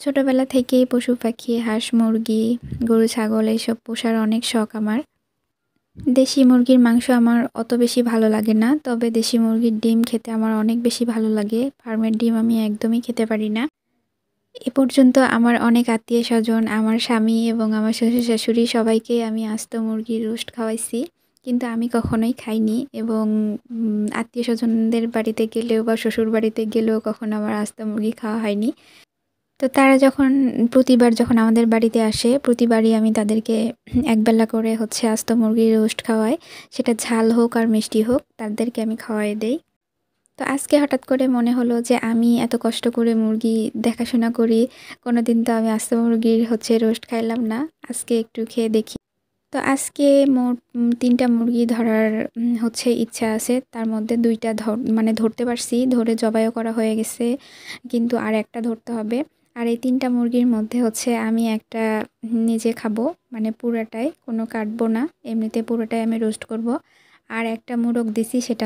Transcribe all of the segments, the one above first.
ছোটবেলা থেকেই পশু পাখি, হাঁস, মুরগি, গরু, ছাগল এইসব পোষার অনেক শখ আমার। দেশি মুরগির মাংস আমার অত বেশি ভালো লাগে না, তবে দেশি মুরগির ডিম খেতে আমার অনেক বেশি ভালো লাগে। ফার্মের ডিম আমি একদমই খেতে পারি না। এ পর্যন্ত আমার অনেক আত্মীয়স্বজন, আমার স্বামী এবং আমার শ্বশুর-শাশুড়ি সবাইকেই আমি আস্ত মুরগির রোস্ট খাওয়াইছি। কিন্তু আমি কখনোই খাইনি এবং আত্মীয়স্বজনদের বাড়িতে গেলেও বা শ্বশুর বাড়িতে গেলেও কখনো আমার আস্ত মুরগি খাওয়া হয়নি। তো তারা প্রতিবার যখন আমাদের বাড়িতে আসে, প্রতিবারই আমি তাদেরকে একবেলা করে আস্ত মুরগির রোস্ট খাওয়াই। সেটা ঝাল হোক আর মিষ্টি হোক, তাদেরকে আমি খাওয়াই দেই। তো আজকে হঠাৎ করে মনে হলো যে আমি এত কষ্ট করে মুরগি দেখাশোনা করি, কোনোদিন তো আমি আস্ত মুরগির রোস্ট খাইলাম না। আজকে একটু খেয়ে দেখি। তো আজকে মোট ৩টা মুরগি ধরার ইচ্ছা আছে। তার মধ্যে ২টা ধরতে পারছি, ধরে জবাইও করা হয়ে গেছে। কিন্তু আর একটা ধরতে হবে। আর এই ৩টা মুরগির মধ্যে আমি একটা নিজে খাবো, মানে পুরাটাই, কোনো কাটবো না। এমনিতে পুরোটাই আমি রোস্ট করব। আর একটা মোরগ দিছি, সেটা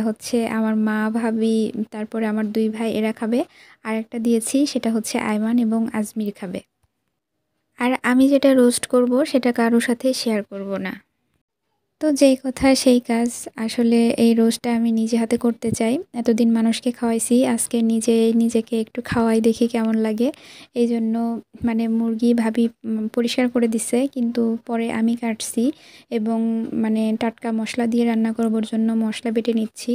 আমার মা, ভাবি, তারপরে আমার ২ ভাই এরা খাবে। আর একটা দিয়েছি, সেটা আয়মান এবং আজমির খাবে। আর আমি যেটা রোস্ট করব সেটা কারো সাথে শেয়ার করব না। তো যেই কথা সেই কাজ। আসলে এই রোস্টটা আমি নিজে হাতে করতে চাই। এতদিন মানুষকে খাওয়াইছি, আজকে নিজেকে একটু খাওয়াই, দেখি কেমন লাগে। এই জন্য মুরগি ভাবি পরিষ্কার করে দিছে, কিন্তু পরে আমি কাটছি এবং টাটকা মশলা দিয়ে রান্না করবার জন্য মশলা বেটে নিচ্ছি।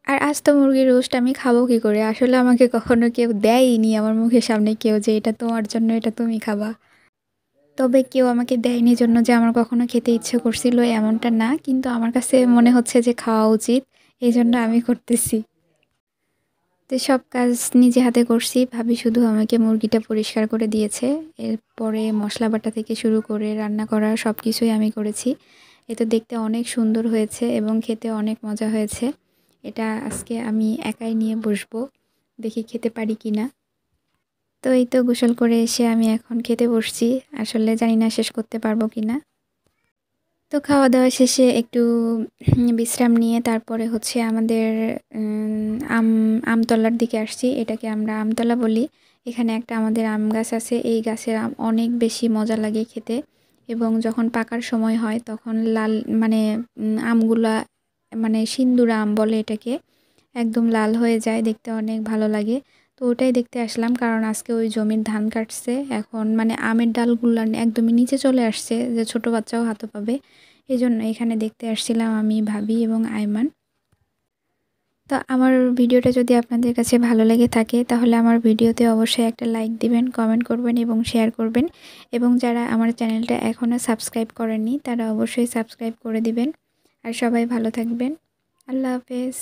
আর আস্ত মুরগির রোস্ট আমি খাবো কী করে? আসলে আমাকে কখনো কেউ দেয়নি আমার মুখের সামনে, কেউ যে এটা তোমার জন্য, এটা তুমি খাবা। তবে কেউ আমাকে দেয়নি জন্য যে আমার কখনো খেতে ইচ্ছে করছিল এমনটা না, কিন্তু আমার কাছে মনে হচ্ছে যে খাওয়া উচিত, এই জন্য আমি করতেছি। তো সব কাজ নিজে হাতে করছি, ভাবি শুধু আমাকে মুরগিটা পরিষ্কার করে দিয়েছে। এরপরে মশলা বাটা থেকে শুরু করে রান্না করা সব কিছুই আমি করেছি। এ তো দেখতে অনেক সুন্দর হয়েছে এবং খেতে অনেক মজা হয়েছে। এটা আজকে আমি একাই নিয়ে বসবো, দেখি খেতে পারি কি না। তো এই তো গোসল করে এসে আমি এখন খেতে বসছি। আসলে জানি না শেষ করতে পারবো কি না। তো খাওয়া দাওয়া শেষে একটু বিশ্রাম নিয়ে তারপরে আমাদের আমতলার দিকে আসছি। এটাকে আমরা আমতলা বলি। এখানে একটা আমাদের আম গাছ আছে। এই গাছের আম অনেক বেশি মজা লাগে খেতে, এবং যখন পাকার সময় হয় তখন লাল আমগুলা সিন্দুর আম বলে এটাকে, একদম লাল হয়ে যায়, দেখতে অনেক ভালো লাগে। তো ওটাই দেখতে আসলাম, কারণ আজকে ওই জমির ধান কাটছে। এখন আমের ডালগুলো একদমই নিচে চলে আসছে, যে ছোট বাচ্চাও হাতে পাবে। এই জন্য এখানে দেখতে আসছিলাম আমি, ভাবি এবং আয়মান। তো আমার ভিডিওটা যদি আপনাদের কাছে ভালো লেগে থাকে, তাহলে আমার ভিডিওতে অবশ্যই একটা লাইক দিবেন, কমেন্ট করবেন এবং শেয়ার করবেন। এবং যারা আমার চ্যানেলটা এখনও সাবস্ক্রাইব করেননি, তারা অবশ্যই সাবস্ক্রাইব করে দিবেন। আর সবাই ভালো থাকবেন। আল্লাহ হাফেজ।